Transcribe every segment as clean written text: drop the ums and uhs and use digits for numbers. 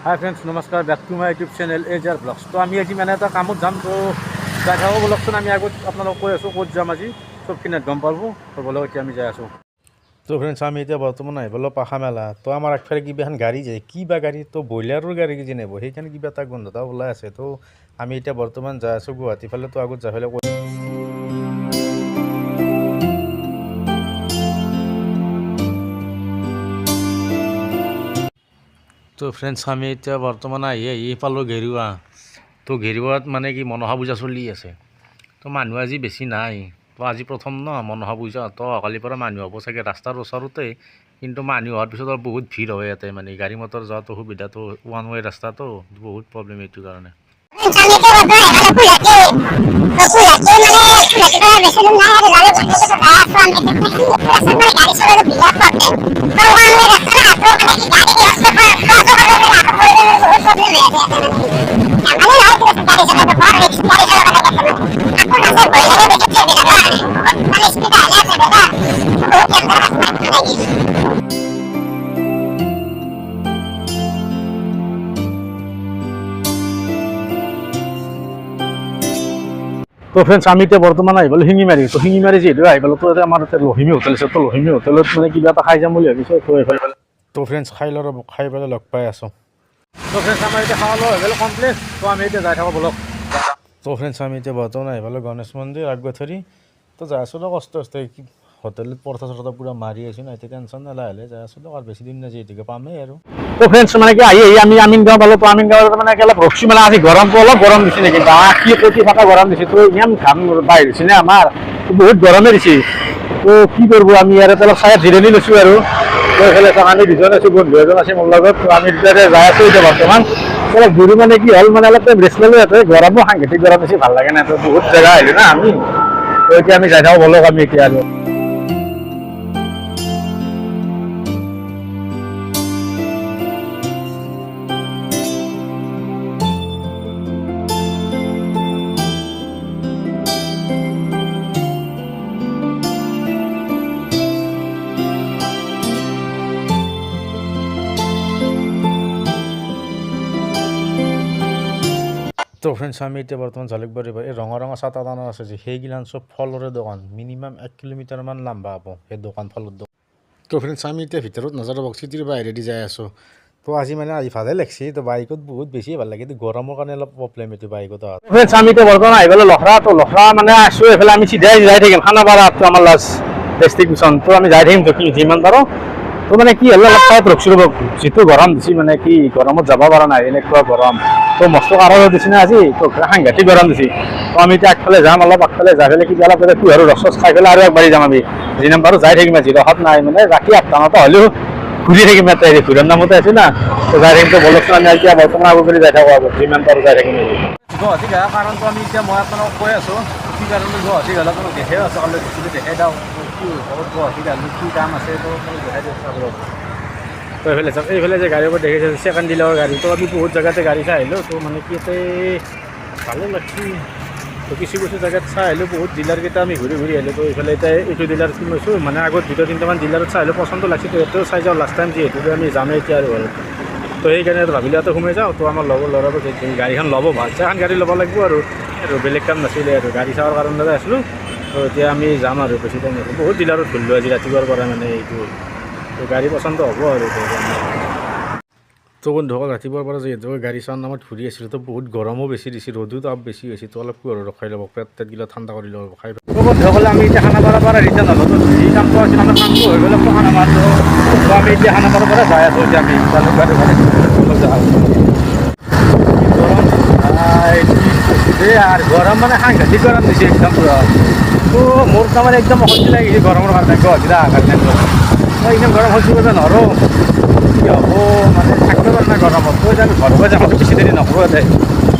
হাই friends, নমস্কাৰ। Back to my YouTube channel এজাৰ vlogs. তো আমি আজি মানে এটা কামত যাম, তো যাই থাকোঁ ব্লগচোন। আমি আগত আপোনালোকক কৈ আছোঁ ক'ত যাম আজি, চবখিনিত গম পাব। তো বলক এতিয়া আমি যাই আছোঁ। তো ফ্ৰেণ্ডছ, আমি এতিয়া বৰ্তমান আহি পালোঁ পাখা মেলা। তো আমাৰ আগফালে কিবা এখন গাড়ী যায়, কি বা গাড়ী, তো ব্ৰইলাৰৰ গাড়ী কি যেনিব, সেইকাৰণে কিবা এটা গোন্ধ এটা ওলাই আছে। তো আমি এতিয়া বৰ্তমান যাই আছোঁ গুৱাহাটী ফালে। তো আগত যাই পেলাই তো ফ্ৰেণ্ডছ, আমি এতিয়া বৰ্তমান আহি পালোঁ গেৰুৱা। তো গেৰুৱাত মানে কি মনসা পূজা চলি আছে। তো মানুহ আজি বেছি নাই। তো আজি প্ৰথম ন মনসা পূজা, তো অহাকালিৰ পৰা মানুহ হ'ব চাগে ৰাস্তাৰ ওচৰতে। কিন্তু মানুহ হোৱাৰ পিছত আৰু বহুত ভিৰ হয় ইয়াতে, মানে গাড়ী মটৰ যোৱাটো সুবিধাটো ওৱান ৱে ৰাস্তাটো বহুত প্ৰব্লেম এইটো কাৰণে। তো ফ্ৰেণ্ডছ, আমি এতিয়া বৰ্তমান আহি পালোঁ শিঙিমাৰী। তো শিঙিমাৰী যিহেতু আহি পালোঁ, তো আমাৰ ইয়াতে লহিমী হোটেল আছে। তো লহিমী হোটেলত মানে কিবা এটা খাই যাম বুলি ভাবিছোঁ। তো এইফালে তো ফ্ৰেণ্ডছ খাই পেলাই লগ পাই আছোঁ। তো ফ্ৰেণ্ডছ, আমাৰ এতিয়া খাৱা লোৱা হৈ গ'ল কমপ্লিট। তো আমি এতিয়া যাই থাকোঁ বলক। তো ফ্ৰেণ্ডছ, আমি এতিয়া বৰ্তমান আহি পালোঁ গণেশ মন্দিৰ আগবাথৰি। তো যাই আছোঁ দিয়ক কষ্ট হোটেলত পৰঠা চৰঠা পূৰা মাৰি আছোঁ না, এতিয়া টেনশ্যন নাই, লাহে লাহে যাই আছোঁ দিয়ক। আৰু বেছি দিন নাই যিহেতুকে পামেই আৰু। তো ফ্ৰেণ্ডছ, মানে কি আহি আমি আমিনগাঁও পালোঁ। তো আমিনগাঁৱত মানে অলপ ৰখছি, মানে আজি গৰমটো অলপ গৰম দিছে নেকি, বা কি কটি থকা গৰম দিছে। তো ইমান ঘাম বাহিৰ দিছে নে আমাৰ, বহুত গৰমে দিছে। তো কি কৰিব, আমি ইয়াত অলপ চাই জিৰণি লৈছোঁ আৰু। তো এইফালে আমি দুজন আছোঁ, বন্ধু এজন আছে মোৰ লগত। তো আমি দুটাতে যাই আছোঁ এতিয়া বৰ্তমান। অলপ ঘূৰি মানে কি হ'ল, মানে অলপ টাইম ৰেষ্ট ল'লোঁ ইয়াতে। গৰমো সাংঘাতিক গৰম বেছি ভাল লাগে নাই, তো বহুত জেগা আহিলোঁ না আমি। তো এতিয়া আমি যাই থাকোঁ বলক আমি এতিয়া আৰু। তো ফ্ৰেণ্ডছ, আমি এতিয়া বৰ্তমান জালুকবাৰী এই ৰঙা ৰঙা চাটা টানা আছে যে, সেইগিলান চব ফলৰে দোকান। মিনিমাম 1 কিলোমিটাৰমান লাম্বা হ'ব সেই দোকান, ফলৰ দোকান। তো ফ্ৰেণ্ডছ, আমি এতিয়া ভিতৰত নাযাওঁ, চিটিৰ বাহিৰেদি যাই আছোঁ। তো আজি মানে আজি ভালে লাগছে। তো বাইকত বহুত বেছি ভাল লাগে, কিন্তু গৰমৰ কাৰণে অলপ প্ৰব্লেম এইটো বাইকত অহা। ফ্ৰেণ্ডছ, আমি এতিয়া বৰ্তমান আহি পালোঁ লখৰা। তো লখৰা মানে আছোঁ এইফালে, আমি চিধাই যাই থাকিম খানাপাৰাত, আমাৰ লাষ্ট ডেষ্টিনেশ্যন। তো আমি যাই থাকিম যিমান পাৰোঁ। তো মানে কি হ'ল, অলপ ঠাইত ৰখছোঁ ৰ'ব, যিটো গৰম দিছে, মানে কি গৰমত যাব পৰা নাই, এনেকুৱা গৰম। তো মস্ত কাৰো দিছে না আজি, তো সাংঘাতিক গৰম দিছে। তো আমি এতিয়া আগফালে যাম, অলপ আগফালে যাই পেলাই কিবা অলপ কুঁহাৰৰ ৰস খাই পেলাই আৰু একবাৰি যাম আমি। যিমান পাৰোঁ যাই থাকিম আজি, ৰখত নাই, মানে ৰাতি 8টা 9টা হ'লেও ঘূৰি থাকিম ইয়াতে, ঘূৰাৰ নামতে আছোঁ না। তো যাই থাকিম। তো বলকচোন, আমি এতিয়া বৰ্তমান আগত কৰি যাই থাকোঁ, আগত যিমান পাৰোঁ যাই থাকিম। গুৱাহাটী গা কাৰণটো আমি এতিয়া মই আপোনালোকক কৈ আছোঁ, কি কাৰণে গুৱাহাটী গ'লে আপোনালোক দেখাই আছোঁ, কালি বস্তুটো দেখাই দিওঁ কি গুৱাহাটী গালোঁ কি কাম আছে। তো দেখাই দিওঁ। তো এইফালে চাওক, এইফালে যে গাড়ীৰ ওপৰত দেখিছে ছেকেণ্ড ডিলাৰৰ গাড়ী। তো আমি বহুত জেগাতে গাড়ী চাই আহিলোঁ। তো মানে কি ইয়াতে ভালো লাগছি। তো কিছু জেগাত চাই আহিলোঁ, বহুত ডিলাৰকেইটা আমি ঘূৰি আহিলোঁ। তো এইফালে এতিয়া এইটো ডিলাৰ কিনিছোঁ, মানে আগত 2-3টামান ডিলাৰত চাই আহিলোঁ, পচন্দ লাগছে। তো ইয়াতেও চাই যাওঁ লাষ্ট টাইম, যিহেতু আমি যামেই এতিয়া আৰু হ'ল। তো সেইকাৰণে আৰু ভাবিলোঁ ইয়াতে সোমাই যাওঁ। তো আমাৰ লগৰ ল'ৰাবোৰ গাড়ীখন ল'ব, ভাল চাই এখন গাড়ী ল'ব লাগিব আৰু বেলেগ কাম নাছিলে আৰু, গাড়ী চাৱাৰ কাৰণে আছিলোঁ। তো এতিয়া আমি যাম আৰু বেছি টাইম নাছিল, বহুত ডিলাৰত ঘূৰিলোঁ আজি ৰাতিপুৱাৰ পৰা, মানে এইটো। তো গাড়ী পচন্দ হ'ব আৰু। তো বন্ধুসকল, ৰাতিপুৱাৰ পৰা যিহেতু গাড়ী চাৱাৰ নামত ঘূৰি আছিলোঁ, তো বহুত গৰমো বেছি দিছে, ৰ'দো তাপ বেছি হৈছে। তো অলপ কুঁহাৰৰ ৰখাই ল'ব, পেটগিলা ঠাণ্ডা কৰি ল'ব খাই। তো বন্ধুসকলে, আমি এতিয়া খানাপাৰাৰ পৰা ৰিটাৰ্ণ হ'লোঁ। তো যি কামটো আছিল আমাৰ কামটো হৈ গ'ল, খানাপাৰাটো। তো আমি এতিয়া খানাপাৰাৰ পৰা যাই আছোঁ। এতিয়া আমি জালুকবাৰী ফালে গৰম আৰ গৰম, মানে সাংঘাতিক গৰম দিছে একদম পুৰো। তো মোৰ তাৰমানে একদম অশান্তি লাগিছে গৰমেৰ কাৰণে, গুৱাহাটীত আহাৰ কাৰণে। তো একদম গৰম হচ্ছে বোধ নৰো, কি হ'ব, মানে থাকতে পাৰা নাই গৰমত। তো এতিয়া আমি ঘৰলৈ যাম, বেছি দেৰি নকৰোঁ ইয়াতে,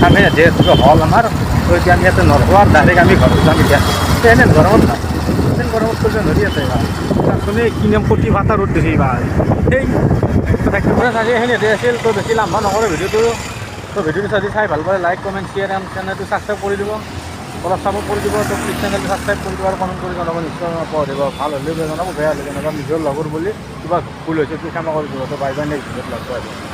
আমি যিহেতু হ'ল আমাৰ। তো এতিয়া আমি ইয়াতে নৰখোঁ আৰু ডাইৰেক্ট আমি ঘৰত যাম এতিয়া। এনে গৰমত নাই, এনে গৰমত কৰিব ধৰি আছে আপুনি কি নাম কটি ফাটা ৰ'দ দিছে বা সেই থাকিব চাগে সেনেকৈ আছিল। তো বেছি লাম্বা নকৰোঁ ভিডিঅ'টো। তো ভিডিঅ'টো চাই ভাল পালে লাইক কমেণ্ট শ্বেয়াৰ এণ্ড চেনেলটো ছাবস্ক্ৰাইব কৰি দিব, অলপ চাপৰ্ট কৰি দিব। তো প্লিজ চেনেলটো ছাবস্ক্ৰাইব কৰি দিব আৰু কমেণ্ট কৰি জনাব, নিশ্চয় পঢ়িব। ভাল হ'লেও জনাব, বেয়া হ'লে জনাব। নিজৰ লগৰ বুলি কিবা ভুল হৈছে কি ক্ষমা কৰি দিব। তো বাই বাই, নেক্সট ভিডিঅ'ত লগ পাই দিব।